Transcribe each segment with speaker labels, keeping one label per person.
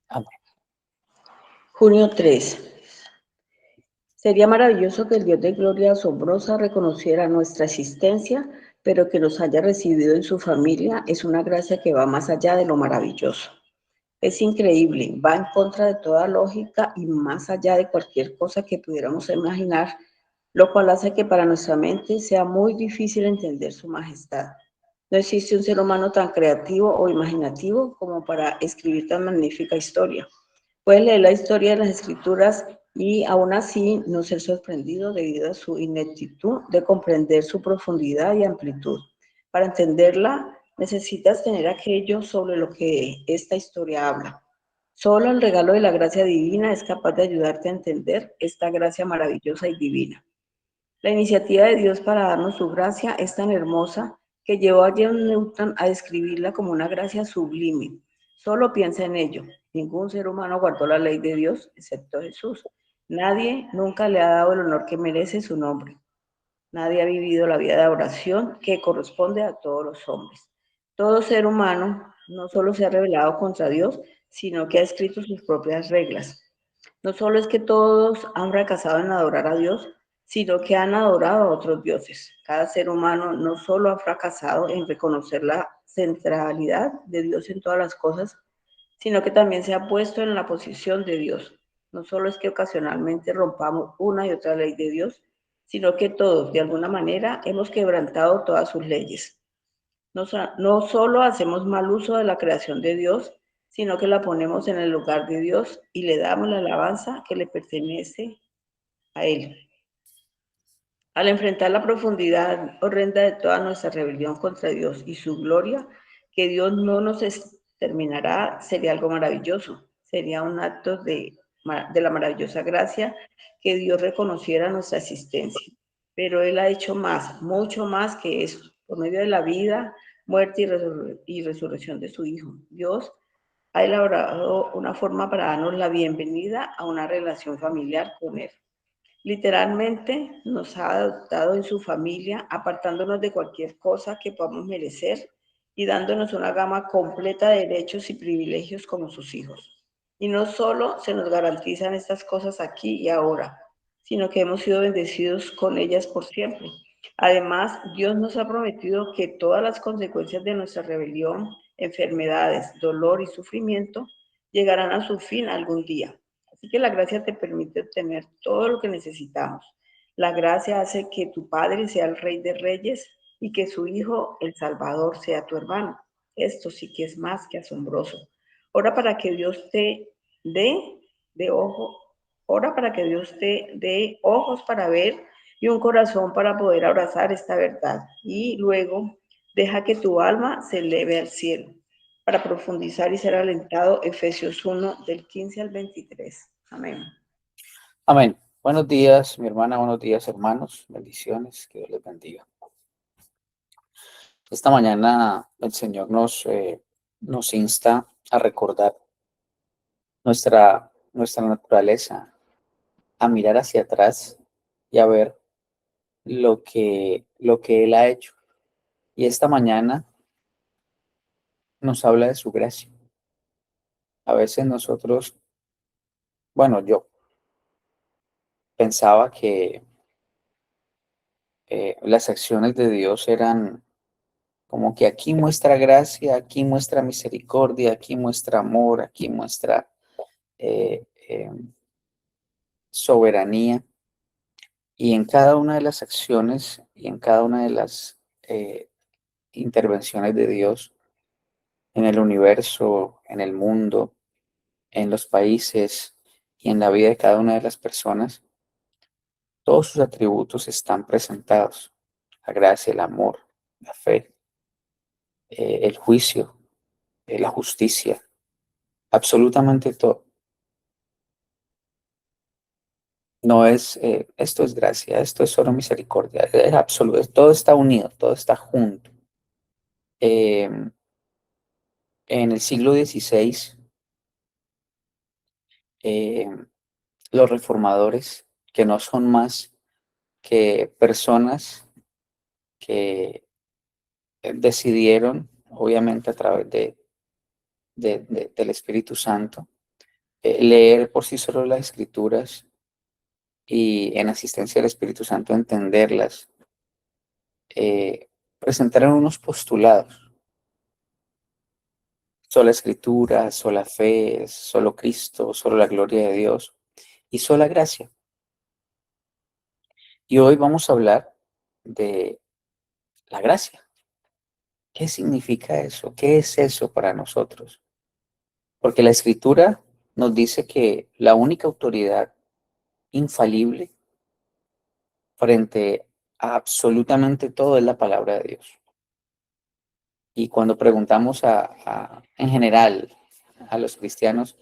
Speaker 1: Amén.
Speaker 2: Junio 3. Sería maravilloso que el Dios de gloria asombrosa reconociera nuestra existencia, pero que nos haya recibido en su familia es una gracia que va más allá de lo maravilloso. Es increíble, va en contra de toda lógica y más allá de cualquier cosa que pudiéramos imaginar, lo cual hace que para nuestra mente sea muy difícil entender su majestad. No existe un ser humano tan creativo o imaginativo como para escribir tan magnífica historia. Puedes leer la historia de las escrituras y aún así no ser sorprendido debido a su ineptitud de comprender su profundidad y amplitud. Para entenderla, necesitas tener aquello sobre lo que esta historia habla. Solo el regalo de la gracia divina es capaz de ayudarte a entender esta gracia maravillosa y divina. La iniciativa de Dios para darnos su gracia es tan hermosa que llevó a John Newton a describirla como una gracia sublime. Solo piensa en ello. Ningún ser humano guardó la ley de Dios excepto Jesús. Nadie nunca le ha dado el honor que merece su nombre. Nadie ha vivido la vida de oración que corresponde a todos los hombres. Todo ser humano no solo se ha rebelado contra Dios, sino que ha escrito sus propias reglas. No solo es que todos han fracasado en adorar a Dios, sino que han adorado a otros dioses. Cada ser humano no solo ha fracasado en reconocer la centralidad de Dios en todas las cosas, sino que también se ha puesto en la posición de Dios. No solo es que ocasionalmente rompamos una y otra ley de Dios, sino que todos, de alguna manera, hemos quebrantado todas sus leyes. No solo hacemos mal uso de la creación de Dios, sino que la ponemos en el lugar de Dios y le damos la alabanza que le pertenece a Él. Al enfrentar la profundidad horrenda de toda nuestra rebelión contra Dios y su gloria, que Dios no nos exterminará, sería algo maravilloso. Sería un acto de la maravillosa gracia que Dios reconociera nuestra existencia. Pero Él ha hecho más, mucho más que eso, por medio de la vida, muerte y resurrección de su Hijo. Dios ha elaborado una forma para darnos la bienvenida a una relación familiar con Él. Literalmente nos ha adoptado en su familia, apartándonos de cualquier cosa que podamos merecer y dándonos una gama completa de derechos y privilegios como sus hijos. Y no solo se nos garantizan estas cosas aquí y ahora, sino que hemos sido bendecidos con ellas por siempre. Además, Dios nos ha prometido que todas las consecuencias de nuestra rebelión, enfermedades, dolor y sufrimiento llegarán a su fin algún día. Así que la gracia te permite obtener todo lo que necesitamos. La gracia hace que tu Padre sea el Rey de Reyes y que su Hijo, el Salvador, sea tu hermano. Esto sí que es más que asombroso. Ora para que Dios te dé de ojo, ora para que Dios te dé ojos para ver y un corazón para poder abrazar esta verdad. Y luego deja que tu alma se eleve al cielo para profundizar y ser alentado, Efesios 1, del 15 al 23. Amén.
Speaker 1: Amén. Buenos días, mi hermana, buenos días, hermanos. Bendiciones, que Dios les bendiga. Esta mañana el Señor nos insta a recordar nuestra naturaleza, a mirar hacia atrás y a ver lo que Él ha hecho. Y esta mañana nos habla de su gracia. A veces nosotros, bueno, yo pensaba que las acciones de Dios eran como que aquí muestra gracia, aquí muestra misericordia, aquí muestra amor, aquí muestra eh, eh, soberanía. Y en cada una de las acciones y en cada una de las intervenciones de Dios en el universo, en el mundo, en los países y en la vida de cada una de las personas, todos sus atributos están presentados. La gracia, el amor, la fe, el juicio, la justicia, absolutamente todo. No es, esto es gracia, esto es solo misericordia, es absoluto, todo está unido, todo está junto. En el siglo XVI, eh, los reformadores, que no son más que personas que decidieron, obviamente a través del Espíritu Santo, leer por sí solo las escrituras y en asistencia del Espíritu Santo entenderlas, presentaron unos postulados: sola escritura, sola fe, solo Cristo, solo la gloria de Dios y sola gracia. Y hoy vamos a hablar de la gracia. ¿Qué significa eso? ¿Qué es eso para nosotros? Porque la escritura nos dice que la única autoridad infalible frente a absolutamente todo es la palabra de Dios. Y cuando preguntamos en general a los cristianos,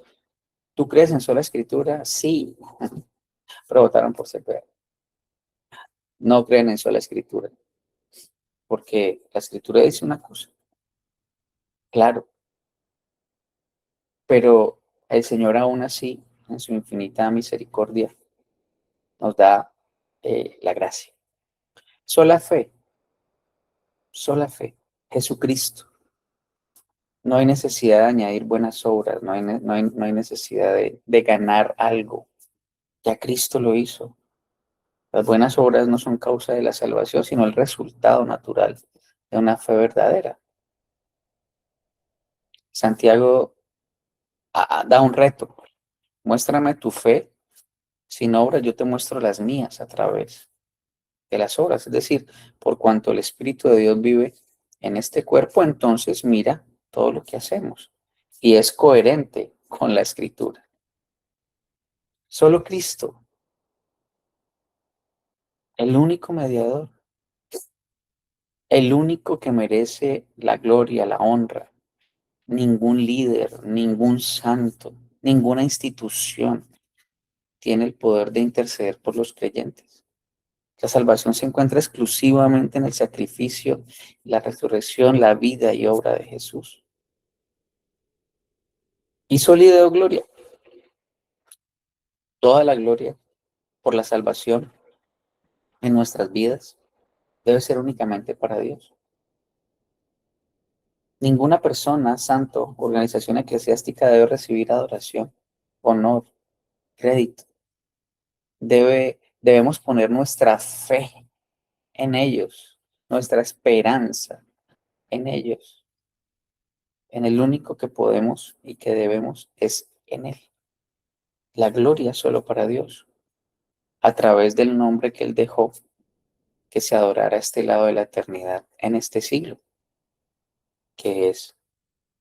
Speaker 1: ¿tú crees en sola escritura? Sí, pero votaron por separado. No creen en sola escritura, porque la escritura dice una cosa, claro, pero el Señor aún así, en su infinita misericordia, nos da la gracia. Sola fe, sola fe, Jesucristo. No hay necesidad de añadir buenas obras, no hay necesidad de ganar algo. Ya Cristo lo hizo. Las buenas obras no son causa de la salvación, sino el resultado natural de una fe verdadera. Santiago da un reto. Muéstrame tu fe sin obras, yo te muestro las mías a través de las obras. Es decir, por cuanto el Espíritu de Dios vive en este cuerpo, entonces mira todo lo que hacemos. Y es coherente con la Escritura. Solo Cristo, el único mediador, el único que merece la gloria, la honra. Ningún líder, ningún santo, ninguna institución tiene el poder de interceder por los creyentes. La salvación se encuentra exclusivamente en el sacrificio, la resurrección, la vida y obra de Jesús. Y sólido gloria, toda la gloria por la salvación en nuestras vidas debe ser únicamente para Dios. Ninguna persona, santo, organización eclesiástica debe recibir adoración, honor, crédito. Debemos poner nuestra fe en ellos, nuestra esperanza en ellos. En el único que podemos y que debemos es en Él. La gloria solo para Dios, a través del nombre que Él dejó que se adorara a este lado de la eternidad en este siglo, que es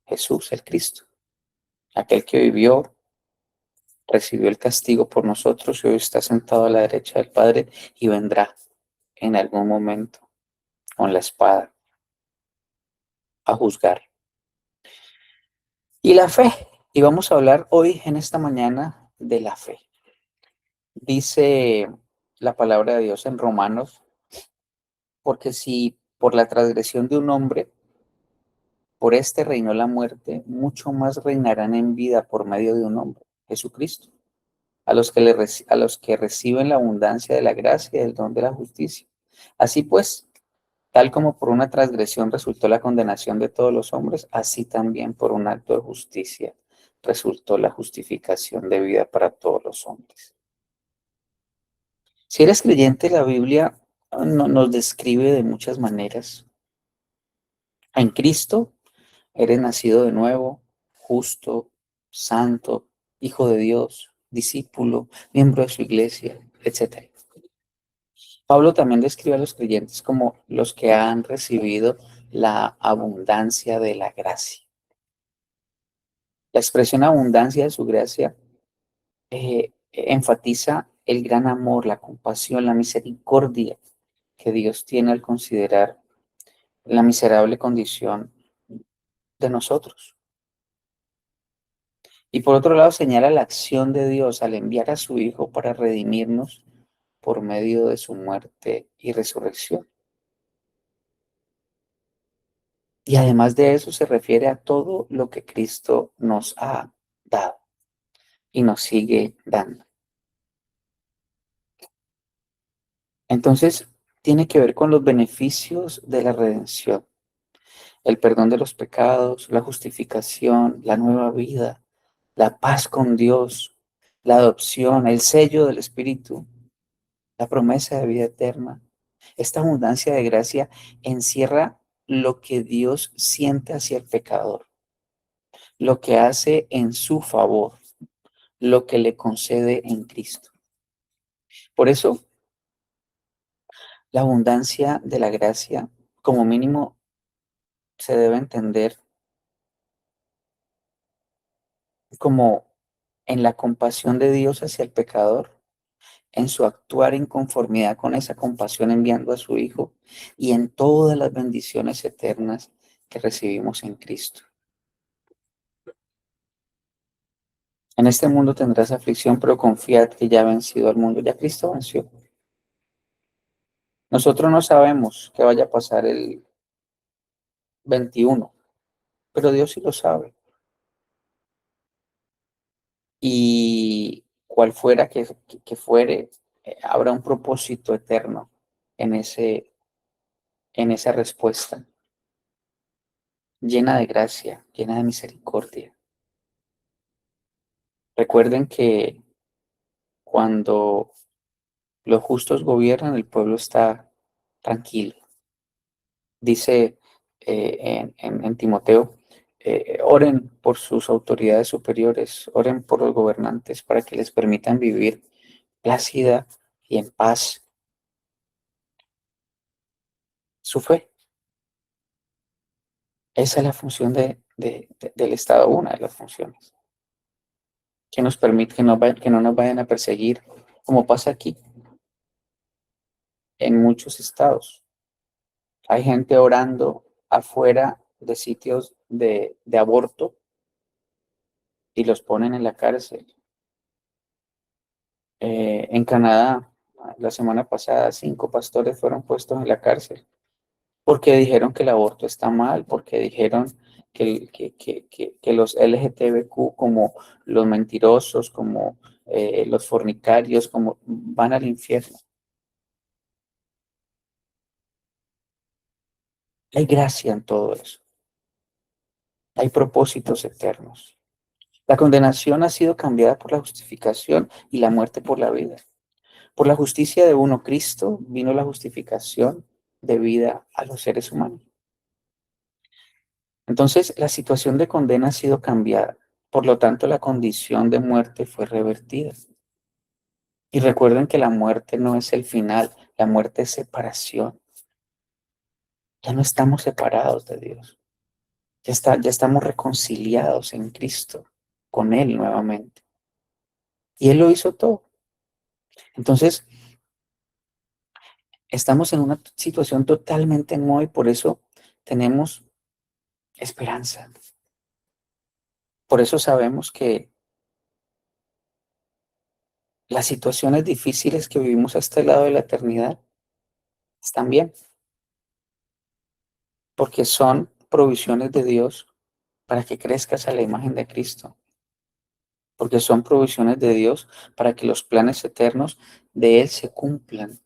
Speaker 1: Jesús el Cristo, aquel que vivió, recibió el castigo por nosotros y hoy está sentado a la derecha del Padre y vendrá en algún momento con la espada a juzgar. Y la fe, y vamos a hablar hoy en esta mañana de la fe. Dice la palabra de Dios en Romanos, porque si por la transgresión de un hombre, por este reinó la muerte, mucho más reinarán en vida por medio de un hombre, Jesucristo, a los que reciben la abundancia de la gracia y el don de la justicia. Así pues, tal como por una transgresión resultó la condenación de todos los hombres, así también por un acto de justicia resultó la justificación de vida para todos los hombres. Si eres creyente, la Biblia nos describe de muchas maneras. En Cristo eres nacido de nuevo, justo, santo, hijo de Dios, discípulo, miembro de su iglesia, etc. Pablo también describe a los creyentes como los que han recibido la abundancia de la gracia. La expresión abundancia de su gracia enfatiza el gran amor, la compasión, la misericordia que Dios tiene al considerar la miserable condición de nosotros. Y por otro lado señala la acción de Dios al enviar a su Hijo para redimirnos por medio de su muerte y resurrección. Y además de eso se refiere a todo lo que Cristo nos ha dado y nos sigue dando. Entonces, tiene que ver con los beneficios de la redención, el perdón de los pecados, la justificación, la nueva vida, la paz con Dios, la adopción, el sello del Espíritu, la promesa de vida eterna. Esta abundancia de gracia encierra lo que Dios siente hacia el pecador, lo que hace en su favor, lo que le concede en Cristo. Por eso, la abundancia de la gracia, como mínimo, se debe entender como en la compasión de Dios hacia el pecador, en su actuar en conformidad con esa compasión enviando a su Hijo y en todas las bendiciones eternas que recibimos en Cristo. En este mundo tendrás aflicción, pero confiad que ya ha vencido al mundo. Ya Cristo venció. Nosotros no sabemos qué vaya a pasar el 21, pero Dios sí lo sabe. Y cual fuera que fuere, habrá un propósito eterno en en esa respuesta, llena de gracia, llena de misericordia. Recuerden que cuando los justos gobiernan, el pueblo está tranquilo. Dice en Timoteo, oren por sus autoridades superiores, oren por los gobernantes para que les permitan vivir plácida y en paz su fe. Esa es la función del Estado, una de las funciones, que nos permite que no nos vayan a perseguir, como pasa aquí en muchos estados. Hay gente orando afuera de sitios de aborto y los ponen en la cárcel. En Canadá, la semana pasada, 5 pastores fueron puestos en la cárcel porque dijeron que el aborto está mal, porque dijeron que los LGTBQ como los mentirosos, como los fornicarios, como van al infierno. Hay gracia en todo eso. Hay propósitos eternos. La condenación ha sido cambiada por la justificación y la muerte por la vida. Por la justicia de uno, Cristo, vino la justificación de vida a los seres humanos. Entonces, la situación de condena ha sido cambiada. Por lo tanto, la condición de muerte fue revertida. Y recuerden que la muerte no es el final, la muerte es separación. Ya no estamos separados de Dios. Ya estamos reconciliados en Cristo, con Él nuevamente. Y Él lo hizo todo. Entonces, estamos en una situación totalmente nueva y por eso tenemos esperanza. Por eso sabemos que las situaciones difíciles que vivimos a este lado de la eternidad están bien, porque son provisiones de Dios para que crezcas a la imagen de Cristo, porque son provisiones de Dios para que los planes eternos de Él se cumplan,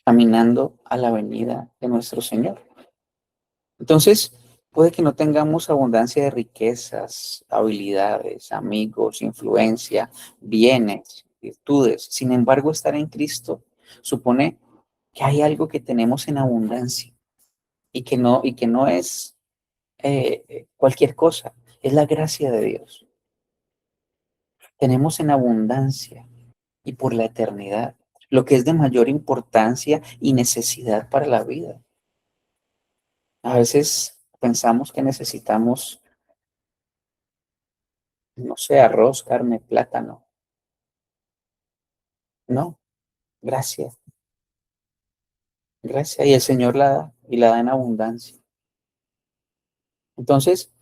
Speaker 1: caminando a la venida de nuestro Señor. Entonces, puede que no tengamos abundancia de riquezas, habilidades, amigos, influencia, bienes, virtudes. Sin embargo, estar en Cristo supone que hay algo que tenemos en abundancia y que no es cualquier cosa, es la gracia de Dios. Tenemos en abundancia y por la eternidad lo que es de mayor importancia y necesidad para la vida. A veces pensamos que necesitamos, no sé, arroz, carne, plátano. No, gracias, gracias. Y el Señor la da y la da en abundancia. Entonces,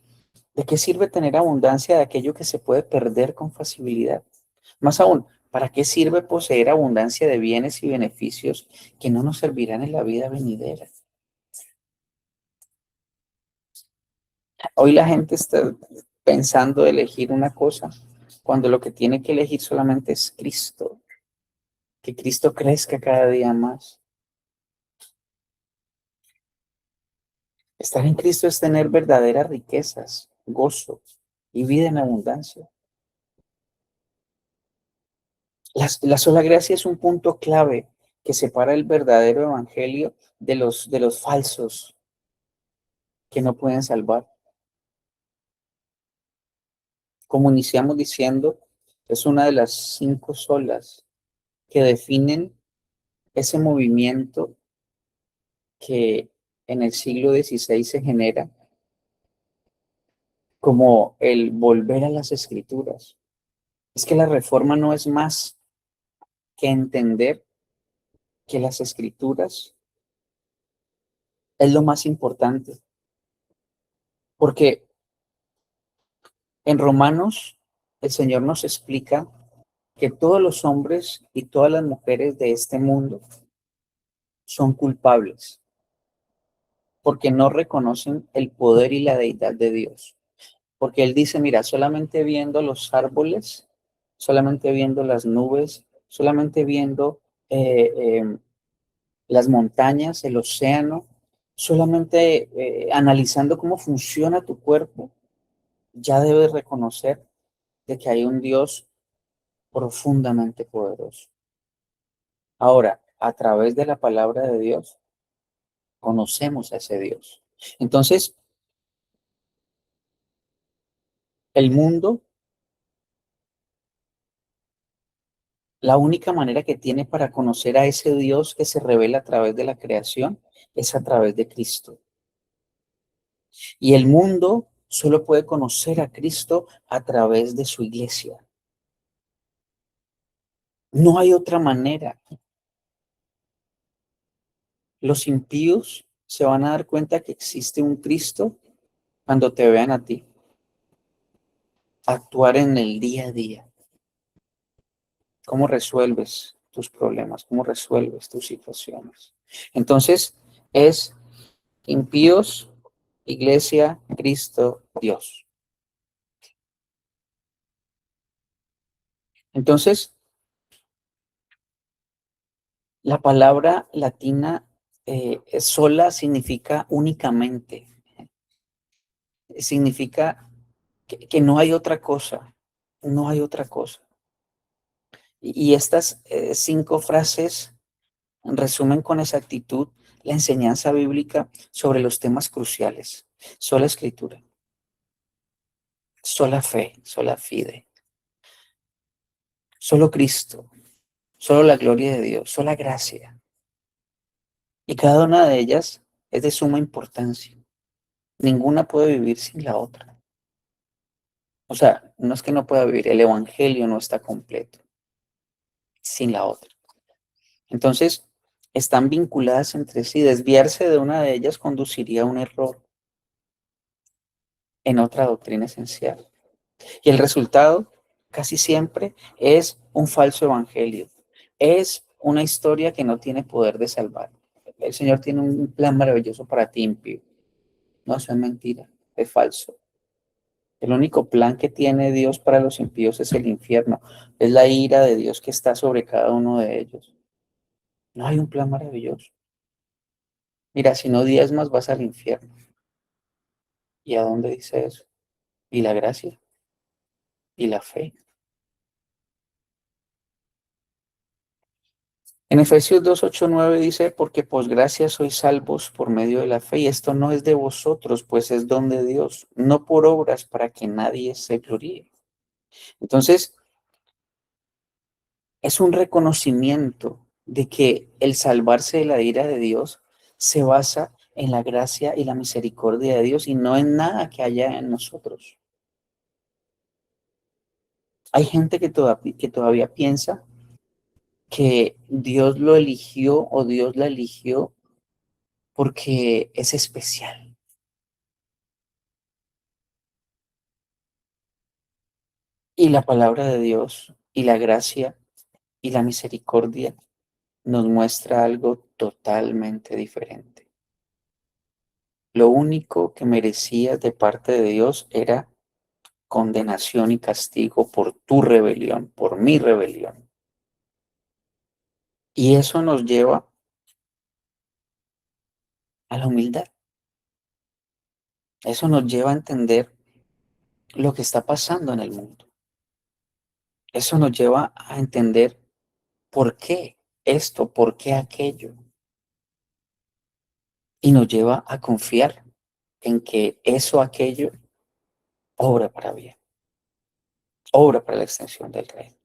Speaker 1: ¿de qué sirve tener abundancia de aquello que se puede perder con facilidad? Más aún, ¿para qué sirve poseer abundancia de bienes y beneficios que no nos servirán en la vida venidera? Hoy la gente está pensando elegir una cosa cuando lo que tiene que elegir solamente es Cristo, que Cristo crezca cada día más. Estar en Cristo es tener verdaderas riquezas, gozo, y vida en abundancia. La sola gracia es un punto clave que separa el verdadero evangelio de los falsos que no pueden salvar. Como iniciamos diciendo, es una de las 5 solas que definen ese movimiento que en el siglo XVI se genera como el volver a las escrituras. Es que la reforma no es más que entender que las escrituras es lo más importante, porque en Romanos el Señor nos explica que todos los hombres y todas las mujeres de este mundo son culpables porque no reconocen el poder y la deidad de Dios. Porque Él dice, mira, solamente viendo los árboles, solamente viendo las nubes, solamente viendo eh, eh, las montañas, el océano, solamente analizando cómo funciona tu cuerpo, ya debes reconocer de que hay un Dios profundamente poderoso. Ahora, a través de la palabra de Dios, conocemos a ese Dios. Entonces, el mundo, la única manera que tiene para conocer a ese Dios que se revela a través de la creación es a través de Cristo. Y el mundo solo puede conocer a Cristo a través de su iglesia. No hay otra manera. Los impíos se van a dar cuenta que existe un Cristo cuando te vean a ti actuar en el día a día. ¿Cómo resuelves tus problemas? ¿Cómo resuelves tus situaciones? Entonces, es impíos, iglesia, Cristo, Dios. Entonces, la palabra latina sola significa únicamente, significa que no hay otra cosa, no hay otra cosa. Y estas 5 frases resumen con exactitud la enseñanza bíblica sobre los temas cruciales. Sola escritura, sola fe, sola fide, solo Cristo, solo la gloria de Dios, sola gracia. Y cada una de ellas es de suma importancia. Ninguna puede vivir sin la otra. O sea, no es que no pueda vivir, el evangelio no está completo sin la otra. Entonces, están vinculadas entre sí. Desviarse de una de ellas conduciría a un error en otra doctrina esencial. Y el resultado casi siempre es un falso evangelio. Es una historia que no tiene poder de salvar. El Señor tiene un plan maravilloso para ti, impío. No, eso es mentira, es falso. El único plan que tiene Dios para los impíos es el infierno. Es la ira de Dios que está sobre cada uno de ellos. No hay un plan maravilloso. Mira, si no diezmas vas al infierno. ¿Y a dónde dice eso? ¿Y la gracia? ¿Y la fe? En Efesios 2, 8, 9 dice, porque por gracia sois salvos por medio de la fe, y esto no es de vosotros, pues es don de Dios, no por obras para que nadie se gloríe. Entonces, es un reconocimiento de que el salvarse de la ira de Dios se basa en la gracia y la misericordia de Dios y no en nada que haya en nosotros. Hay gente que todavía piensa que Dios lo eligió o Dios la eligió porque es especial. Y la palabra de Dios y la gracia y la misericordia nos muestra algo totalmente diferente. Lo único que merecías de parte de Dios era condenación y castigo por tu rebelión, por mi rebelión. Y eso nos lleva a la humildad. Eso nos lleva a entender lo que está pasando en el mundo. Eso nos lleva a entender por qué esto, por qué aquello, y nos lleva a confiar en que eso, aquello, obra para bien, obra para la extensión del reino.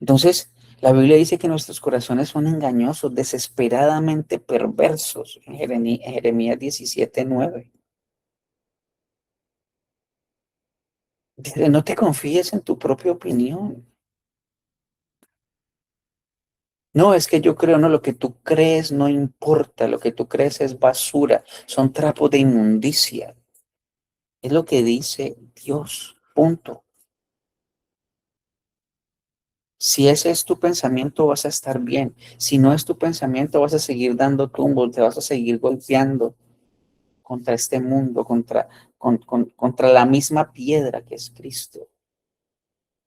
Speaker 1: Entonces, la Biblia dice que nuestros corazones son engañosos, desesperadamente perversos, en Jeremías 17:9. Dice, no te confíes en tu propia opinión. No, es que yo creo, no, lo que tú crees no importa, lo que tú crees es basura, son trapos de inmundicia. Es lo que dice Dios, punto. Si ese es tu pensamiento, vas a estar bien. Si no es tu pensamiento, vas a seguir dando tumbos, te vas a seguir golpeando contra este mundo, contra la misma piedra que es Cristo.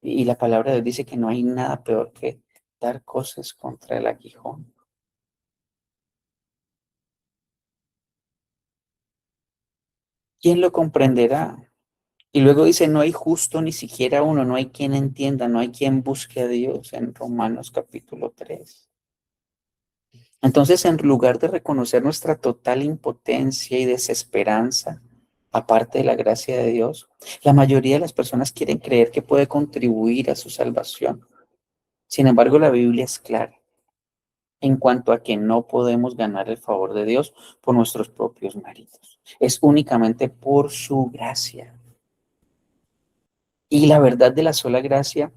Speaker 1: Y la palabra de Dios dice que no hay nada peor que dar cosas contra el aguijón. ¿Quién lo comprenderá? Y luego dice, no hay justo ni siquiera uno, no hay quien entienda, no hay quien busque a Dios en Romanos capítulo 3. Entonces, en lugar de reconocer nuestra total impotencia y desesperanza, aparte de la gracia de Dios, la mayoría de las personas quieren creer que puede contribuir a su salvación. Sin embargo, la Biblia es clara en cuanto a que no podemos ganar el favor de Dios por nuestros propios méritos. Es únicamente por su gracia. Y la verdad de la sola gracia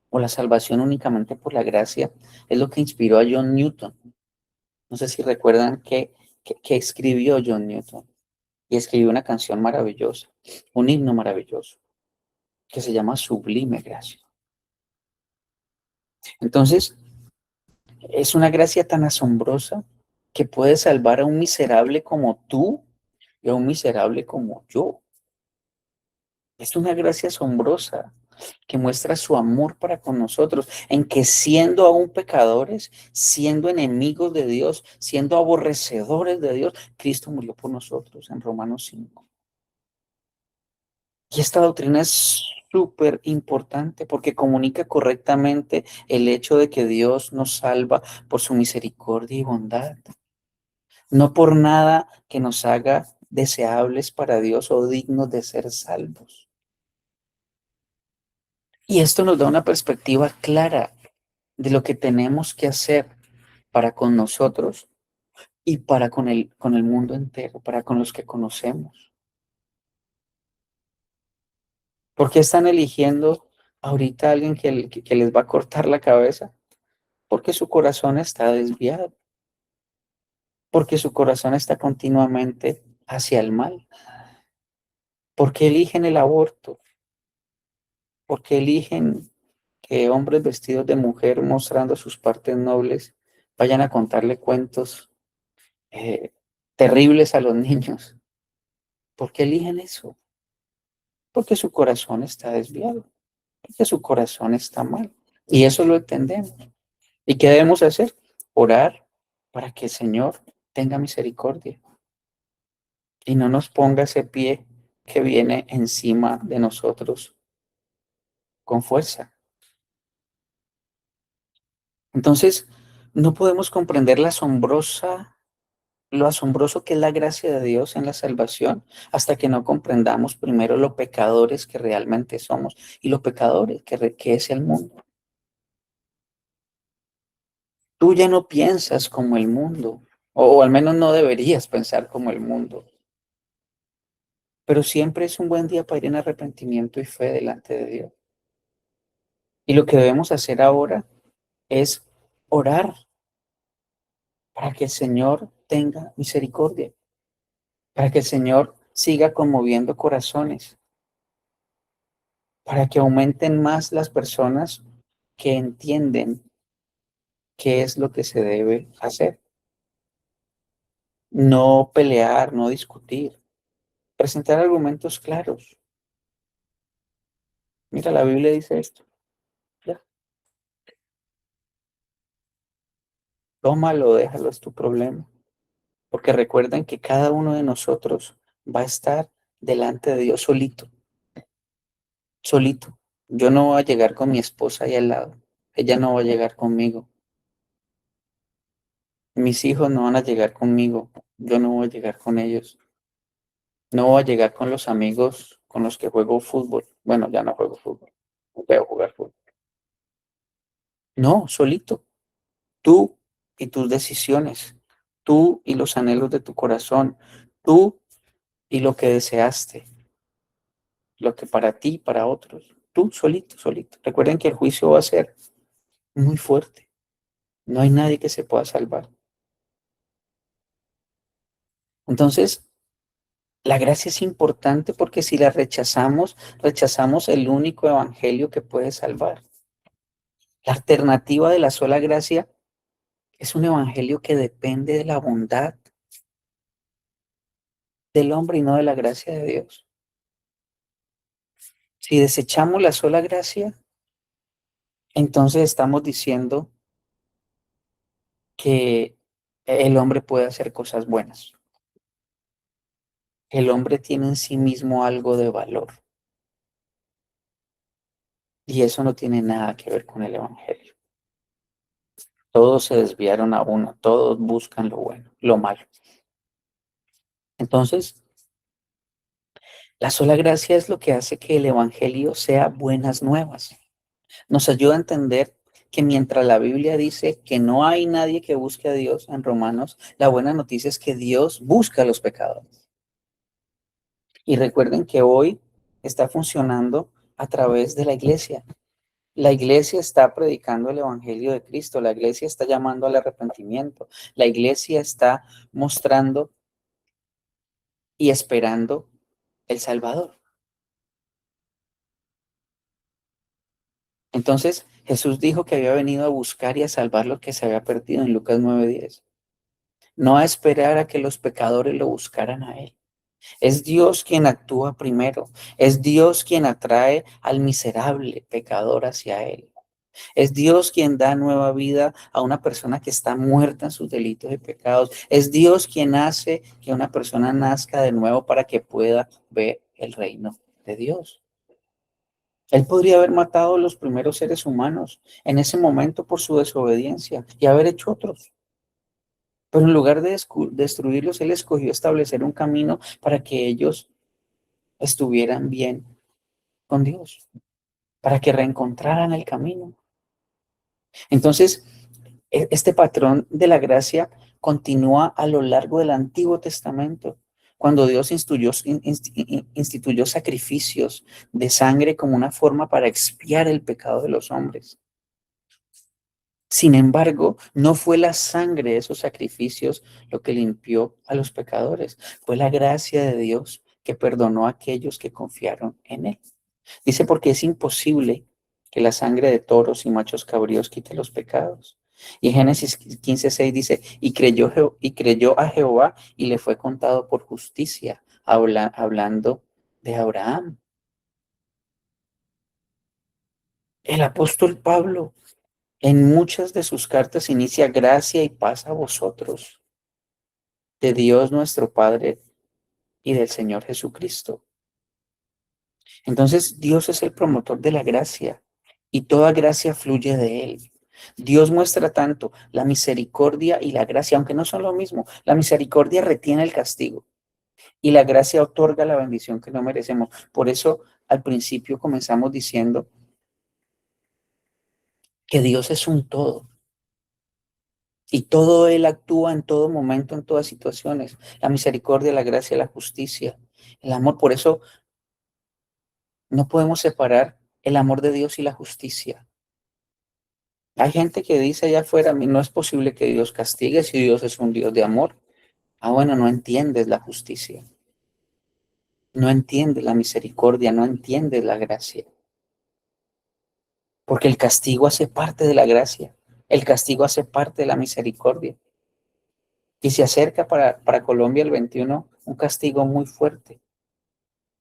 Speaker 1: o la salvación únicamente por la gracia es lo que inspiró a John Newton. No sé si recuerdan que escribió John Newton y escribió una canción maravillosa, un himno maravilloso que se llama Sublime Gracia. Entonces, es una gracia tan asombrosa que puede salvar a un miserable como tú y a un miserable como yo. Es una gracia asombrosa que muestra su amor para con nosotros, en que siendo aún pecadores, siendo enemigos de Dios, siendo aborrecedores de Dios, Cristo murió por nosotros en Romanos 5. Y esta doctrina es súper importante porque comunica correctamente el hecho de que Dios nos salva por su misericordia y bondad, no por nada que nos haga deseables para Dios o dignos de ser salvos. Y esto nos da una perspectiva clara de lo que tenemos que hacer para con nosotros y para con el mundo entero, para con los que conocemos. ¿Por qué están eligiendo ahorita a alguien que les va a cortar la cabeza? Porque su corazón está desviado, porque su corazón está continuamente hacia el mal. ¿Por qué eligen el aborto? ¿Por qué eligen que hombres vestidos de mujer mostrando sus partes nobles vayan a contarle cuentos eh, terribles a los niños? ¿Por qué eligen eso? Porque su corazón está desviado, porque su corazón está mal. Y eso lo entendemos. ¿Y qué debemos hacer? Orar para que el Señor tenga misericordia y no nos ponga ese pie que viene encima de nosotros con fuerza. Entonces, no podemos comprender lo asombroso que es la gracia de Dios en la salvación hasta que no comprendamos primero lo pecadores que realmente somos y lo pecadores que es el mundo. Tú ya no piensas como el mundo, o al menos no deberías pensar como el mundo, pero siempre es un buen día para ir en arrepentimiento y fe delante de Dios. Y lo que debemos hacer ahora es orar para que el Señor tenga misericordia, para que el Señor siga conmoviendo corazones, para que aumenten más las personas que entienden qué es lo que se debe hacer. No pelear, no discutir, presentar argumentos claros. Mira, la Biblia dice esto. Ya, tómalo, déjalo, es tu problema. Porque recuerden que cada uno de nosotros va a estar delante de Dios solito, solito. Yo no voy a llegar con mi esposa ahí al lado. Ella no va a llegar conmigo. Mis hijos no van a llegar conmigo. Yo no voy a llegar con ellos. No voy a llegar con los amigos con los que juego fútbol. Bueno, ya no juego fútbol. Veo jugar fútbol. No, solito. Tú y tus decisiones. Tú y los anhelos de tu corazón. Tú y lo que deseaste. Lo que para ti, para otros. Tú solito, solito. Recuerden que el juicio va a ser muy fuerte. No hay nadie que se pueda salvar. Entonces, la gracia es importante porque si la rechazamos, rechazamos el único evangelio que puede salvar. La alternativa de la sola gracia es un evangelio que depende de la bondad del hombre y no de la gracia de Dios. Si desechamos la sola gracia, entonces estamos diciendo que el hombre puede hacer cosas buenas. El hombre tiene en sí mismo algo de valor y eso no tiene nada que ver con el evangelio. Todos se desviaron a uno, todos buscan lo bueno, lo malo. Entonces, la sola gracia es lo que hace que el evangelio sea buenas nuevas. Nos ayuda a entender que mientras la Biblia dice que no hay nadie que busque a Dios en Romanos, la buena noticia es que Dios busca a los pecadores. Y recuerden que hoy está funcionando a través de la iglesia. La iglesia está predicando el evangelio de Cristo, la iglesia está llamando al arrepentimiento, la iglesia está mostrando y esperando el Salvador. Entonces, Jesús dijo que había venido a buscar y a salvar lo que se había perdido en Lucas 9:10. No a esperar a que los pecadores lo buscaran a Él. Es Dios quien actúa primero. Es Dios quien atrae al miserable pecador hacia Él. Es Dios quien da nueva vida a una persona que está muerta en sus delitos y pecados. Es Dios quien hace que una persona nazca de nuevo para que pueda ver el reino de Dios. Él podría haber matado a los primeros seres humanos en ese momento por su desobediencia y haber hecho otros. Pero en lugar de destruirlos, Él escogió establecer un camino para que ellos estuvieran bien con Dios, para que reencontraran el camino. Entonces, este patrón de la gracia continúa a lo largo del Antiguo Testamento, cuando Dios instituyó sacrificios de sangre como una forma para expiar el pecado de los hombres. Sin embargo, no fue la sangre de esos sacrificios lo que limpió a los pecadores, fue la gracia de Dios que perdonó a aquellos que confiaron en Él. Dice porque es imposible que la sangre de toros y machos cabríos quite los pecados. Y Génesis 15:6 dice, y creyó a Jehová y le fue contado por justicia, hablando de Abraham. El apóstol Pablo en muchas de sus cartas inicia gracia y paz a vosotros, de Dios nuestro Padre y del Señor Jesucristo. Entonces, Dios es el promotor de la gracia y toda gracia fluye de Él. Dios muestra tanto la misericordia y la gracia, aunque no son lo mismo. La misericordia retiene el castigo y la gracia otorga la bendición que no merecemos. Por eso, al principio comenzamos diciendo que Dios es un todo y todo Él actúa en todo momento, en todas situaciones. La misericordia, la gracia, la justicia, el amor. Por eso no podemos separar el amor de Dios y la justicia. Hay gente que dice allá afuera, no es posible que Dios castigue si Dios es un Dios de amor. Ah, bueno, no entiendes la justicia, no entiendes la misericordia, no entiendes la gracia, porque el castigo hace parte de la gracia, el castigo hace parte de la misericordia. Y se acerca para Colombia el 21 un castigo muy fuerte.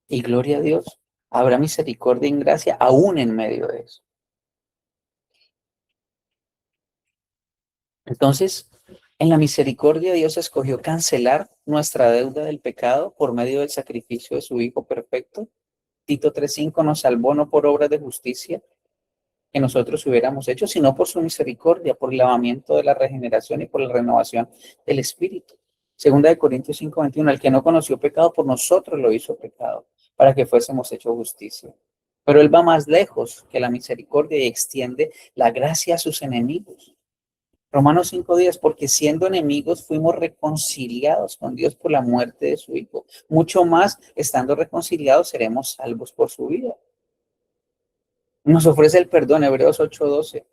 Speaker 1: Y gloria a Dios, habrá misericordia y gracia aún en medio de eso. Entonces, En la misericordia Dios escogió cancelar nuestra deuda del pecado por medio del sacrificio de su Hijo perfecto. Tito 3:5 nos salvó no por obras de justicia que nosotros hubiéramos hecho, sino por su misericordia, por el lavamiento de la regeneración y por la renovación del Espíritu. Segunda de Corintios 5:21, el que no conoció pecado por nosotros lo hizo pecado, para que fuésemos hechos justicia. Pero él va más lejos que la misericordia y extiende la gracia a sus enemigos. Romanos 5:10, porque siendo enemigos fuimos reconciliados con Dios por la muerte de su Hijo. Mucho más, estando reconciliados, seremos salvos por su vida. Nos ofrece el perdón, Hebreos 8:12,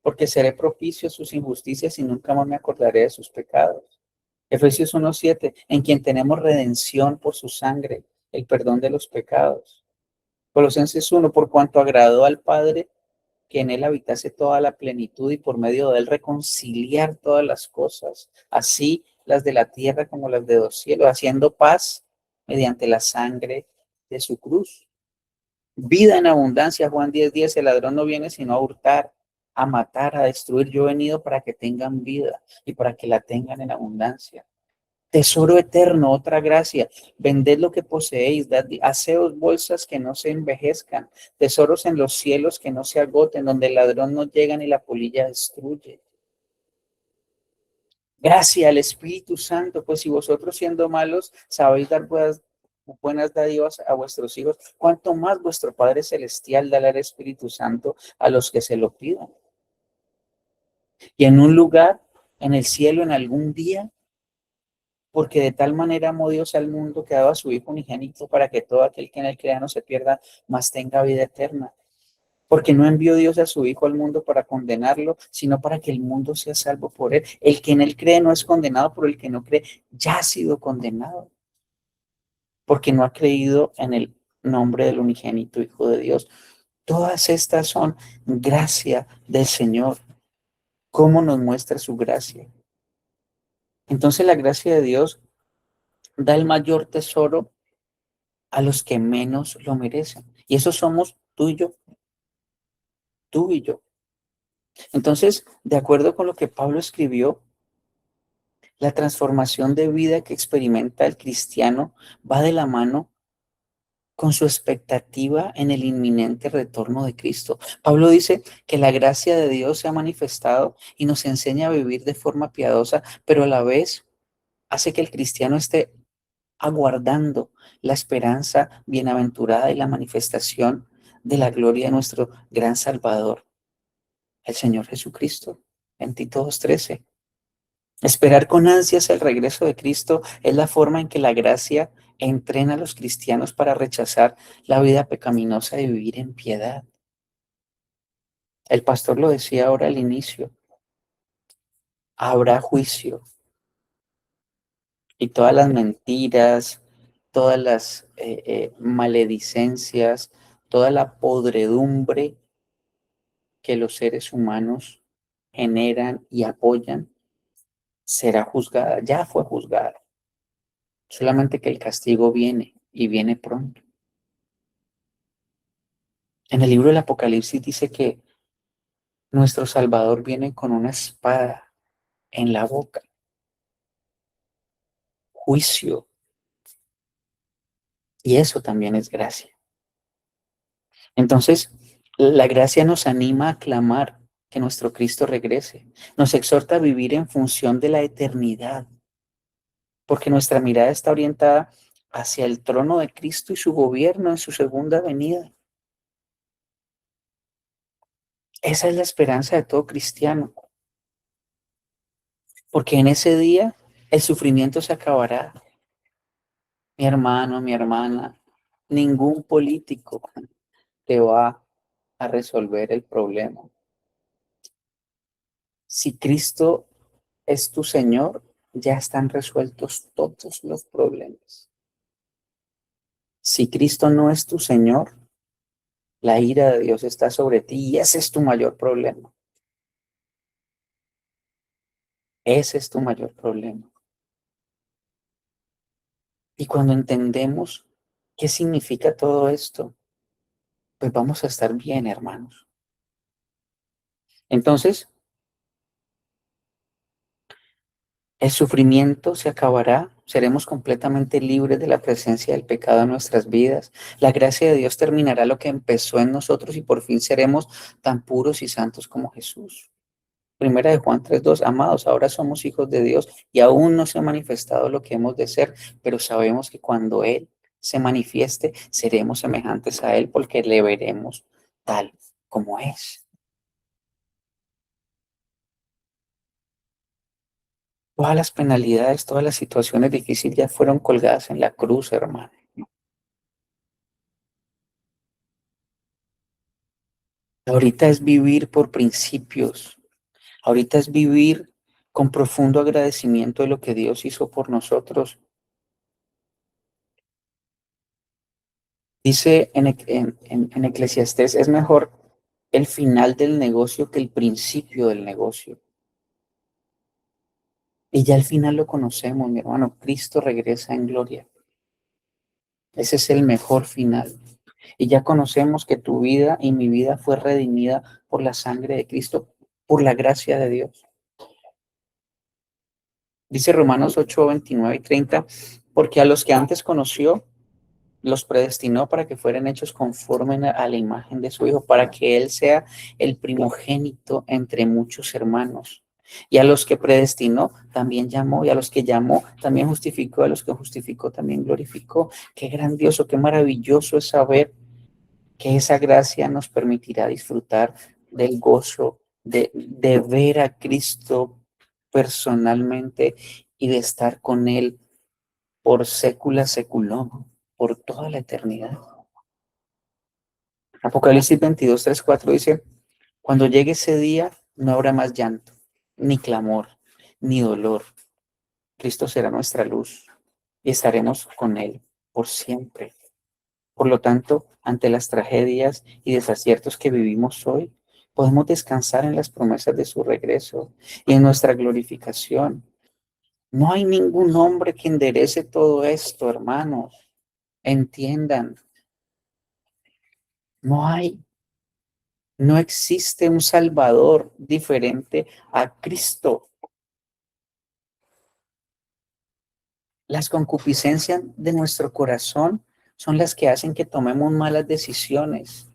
Speaker 1: porque seré propicio a sus injusticias y nunca más me acordaré de sus pecados. Efesios 1:7, en quien tenemos redención por su sangre, el perdón de los pecados. Colosenses 1, por cuanto agradó al Padre que en él habitase toda la plenitud y por medio de él reconciliar todas las cosas, así las de la tierra como las de los cielos, haciendo paz mediante la sangre de su cruz. Vida en abundancia, Juan 10:10, el ladrón no viene sino a hurtar, a matar, a destruir. Yo he venido para que tengan vida y para que la tengan en abundancia. Tesoro eterno, otra gracia. Vended lo que poseéis, haceos bolsas que no se envejezcan, tesoros en los cielos que no se agoten, donde el ladrón no llega ni la polilla destruye. Gracia al Espíritu Santo, pues si vosotros siendo malos sabéis dar buenas dádivas a vuestros hijos, cuánto más vuestro Padre Celestial dará el Espíritu Santo a los que se lo pidan. Y en un lugar, en el cielo, en algún día, porque de tal manera amó Dios al mundo que ha dado a su Hijo unigénito para que todo aquel que en él crea no se pierda, mas tenga vida eterna. Porque no envió Dios a su Hijo al mundo para condenarlo, sino para que el mundo sea salvo por él. El que en él cree no es condenado, pero el que no cree ya ha sido condenado, porque no ha creído en el nombre del unigénito Hijo de Dios. Todas estas son gracia del Señor. ¿Cómo nos muestra su gracia? Entonces la gracia de Dios da el mayor tesoro a los que menos lo merecen. Y eso somos tú y yo, tú y yo. Entonces, de acuerdo con lo que Pablo escribió, la transformación de vida que experimenta el cristiano va de la mano con su expectativa en el inminente retorno de Cristo. Pablo dice que la gracia de Dios se ha manifestado y nos enseña a vivir de forma piadosa, pero a la vez hace que el cristiano esté aguardando la esperanza bienaventurada y la manifestación de la gloria de nuestro gran Salvador, el Señor Jesucristo. En Tito 2:13. Esperar con ansias el regreso de Cristo es la forma en que la gracia entrena a los cristianos para rechazar la vida pecaminosa y vivir en piedad. El pastor lo decía ahora al inicio, habrá juicio y todas las mentiras, todas las maledicencias, toda la podredumbre que los seres humanos generan y apoyan, será juzgada, ya fue juzgada. Solamente que el castigo viene y viene pronto. En el libro del Apocalipsis dice que nuestro Salvador viene con una espada en la boca, juicio, y eso también es gracia. Entonces, la gracia nos anima a clamar que nuestro Cristo regrese, nos exhorta a vivir en función de la eternidad, porque nuestra mirada está orientada hacia el trono de Cristo y su gobierno en su segunda venida. Esa es la esperanza de todo cristiano, porque en ese día el sufrimiento se acabará. Mi hermano, mi hermana, ningún político te va a resolver el problema. Si Cristo es tu Señor, ya están resueltos todos los problemas. Si Cristo no es tu Señor, la ira de Dios está sobre ti y ese es tu mayor problema. Ese es tu mayor problema. Y cuando entendemos qué significa todo esto, pues vamos a estar bien, hermanos. Entonces, El sufrimiento se acabará, seremos completamente libres de la presencia del pecado en nuestras vidas. La gracia de Dios terminará lo que empezó en nosotros y por fin seremos tan puros y santos como Jesús. Primera de Juan 3:2, amados, ahora somos hijos de Dios y aún no se ha manifestado lo que hemos de ser, pero sabemos que cuando Él se manifieste, seremos semejantes a Él porque le veremos tal como es. Todas las penalidades, todas las situaciones difíciles ya fueron colgadas en la cruz, hermano. Ahorita es vivir por principios. Ahorita es vivir con profundo agradecimiento de lo que Dios hizo por nosotros. Dice en Eclesiastés, es mejor el final del negocio que el principio del negocio. Y ya al final lo conocemos, mi hermano. Cristo regresa en gloria. Ese es el mejor final. Y ya conocemos que tu vida y mi vida fue redimida por la sangre de Cristo, por la gracia de Dios. Dice Romanos 8:29 y 30, porque a los que antes conoció, los predestinó para que fueran hechos conforme a la imagen de su Hijo, para que Él sea el primogénito entre muchos hermanos. Y a los que predestinó, también llamó, y a los que llamó, también justificó, a los que justificó, también glorificó. Qué grandioso, qué maravilloso es saber que esa gracia nos permitirá disfrutar del gozo de ver a Cristo personalmente y de estar con Él por sécula seculón, por toda la eternidad. Apocalipsis 22:3-4 dice, cuando llegue ese día no habrá más llanto, ni clamor, ni dolor. Cristo será nuestra luz y estaremos con Él por siempre. Por lo tanto, ante las tragedias y desaciertos que vivimos hoy, podemos descansar en las promesas de su regreso y en nuestra glorificación. No hay ningún hombre que enderece todo esto, hermanos. Entiendan, no hay, no existe un Salvador diferente a Cristo. Las concupiscencias de nuestro corazón son las que hacen que tomemos malas decisiones,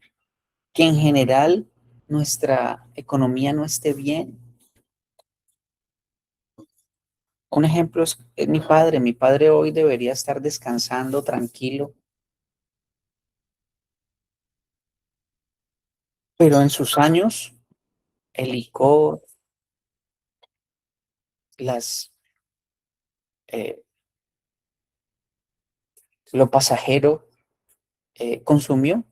Speaker 1: que en general nuestra economía no esté bien. Un ejemplo es mi padre. Mi padre hoy debería estar descansando tranquilo, pero en sus años, el licor, las, eh, lo pasajero, consumió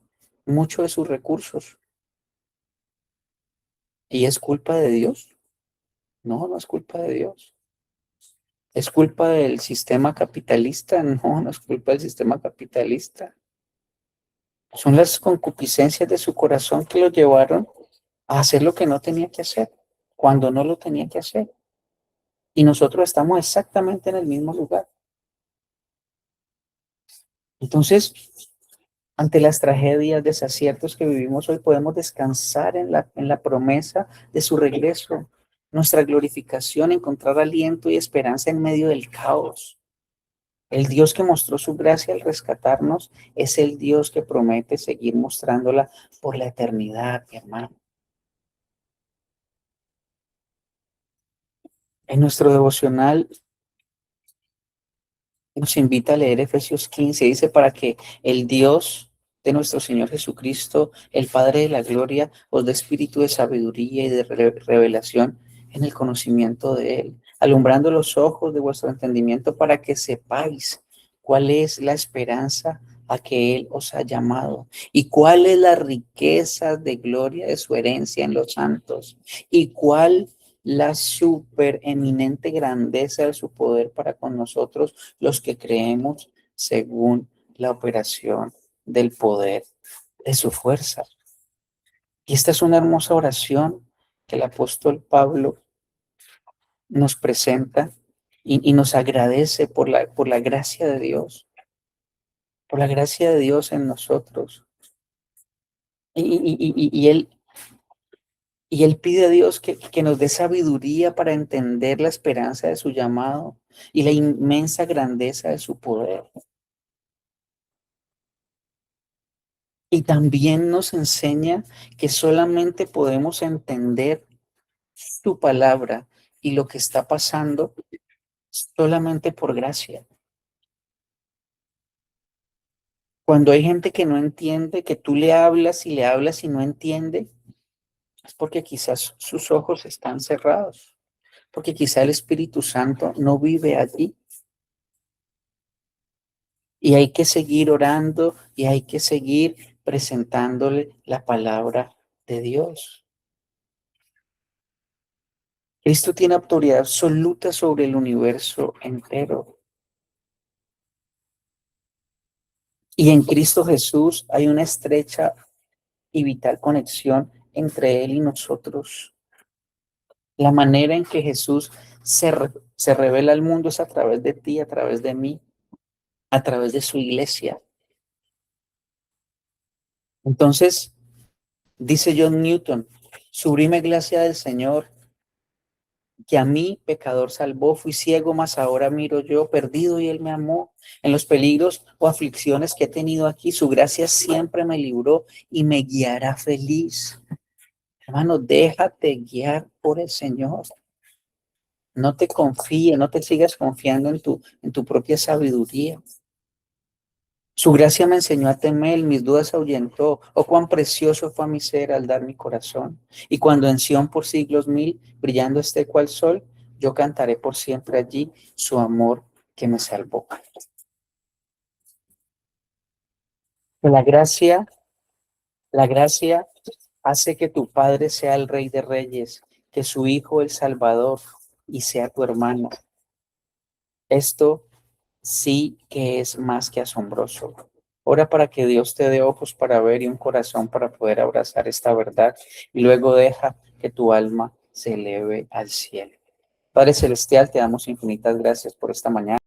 Speaker 1: mucho de sus recursos. ¿Y es culpa de Dios? No, no es culpa de Dios. ¿Es culpa del sistema capitalista? No, no es culpa del sistema capitalista. Son las concupiscencias de su corazón que lo llevaron a hacer lo que no tenía que hacer, cuando no lo tenía que hacer. Y nosotros estamos exactamente en el mismo lugar. Entonces, ante las tragedias, desaciertos que vivimos hoy, podemos descansar en la promesa de su regreso, nuestra glorificación, encontrar aliento y esperanza en medio del caos. El Dios que mostró su gracia al rescatarnos es el Dios que promete seguir mostrándola por la eternidad, mi hermano. En nuestro devocional nos invita a leer Efesios 15, dice, para que el Dios de nuestro Señor Jesucristo, el Padre de la gloria, os dé espíritu de sabiduría y de revelación en el conocimiento de Él, alumbrando los ojos de vuestro entendimiento para que sepáis cuál es la esperanza a que Él os ha llamado y cuál es la riqueza de gloria de su herencia en los santos y cuál la supereminente grandeza de su poder para con nosotros los que creemos según la operación del poder de su fuerza. Y esta es una hermosa oración que el apóstol Pablo nos presenta y nos agradece por la gracia de Dios, por la gracia de Dios en nosotros. Y él Y Él pide a Dios que nos dé sabiduría para entender la esperanza de su llamado y la inmensa grandeza de su poder. Y también nos enseña que solamente podemos entender su palabra y lo que está pasando solamente por gracia. Cuando hay gente que no entiende, que tú le hablas y no entiende, es porque quizás sus ojos están cerrados, porque quizá el Espíritu Santo no vive allí. Y hay que seguir orando y hay que seguir presentándole la palabra de Dios. Cristo tiene autoridad absoluta sobre el universo entero. Y en Cristo Jesús hay una estrecha y vital conexión entre Él y nosotros. La manera en que Jesús se revela al mundo es a través de ti, a través de mí, a través de su iglesia. Entonces, dice John Newton, sublime gracia del Señor, que a mí, pecador, salvó, fui ciego, mas ahora miro yo, perdido y Él me amó. En los peligros o aflicciones que he tenido aquí, su gracia siempre me libró y me guiará feliz. Hermano, déjate guiar por el Señor. No te confíes, no te sigas confiando en tu propia sabiduría. Su gracia me enseñó a temer, mis dudas ahuyentó. Oh, cuán precioso fue a mi ser al dar mi corazón. Y cuando en Sión por siglos mil, brillando esté cual sol, yo cantaré por siempre allí su amor que me salvó. La gracia hace que tu Padre sea el Rey de Reyes, que su Hijo el Salvador y sea tu hermano. Esto sí que es más que asombroso. Ora para que Dios te dé ojos para ver y un corazón para poder abrazar esta verdad y luego deja que tu alma se eleve al cielo. Padre Celestial, te damos infinitas gracias por esta mañana.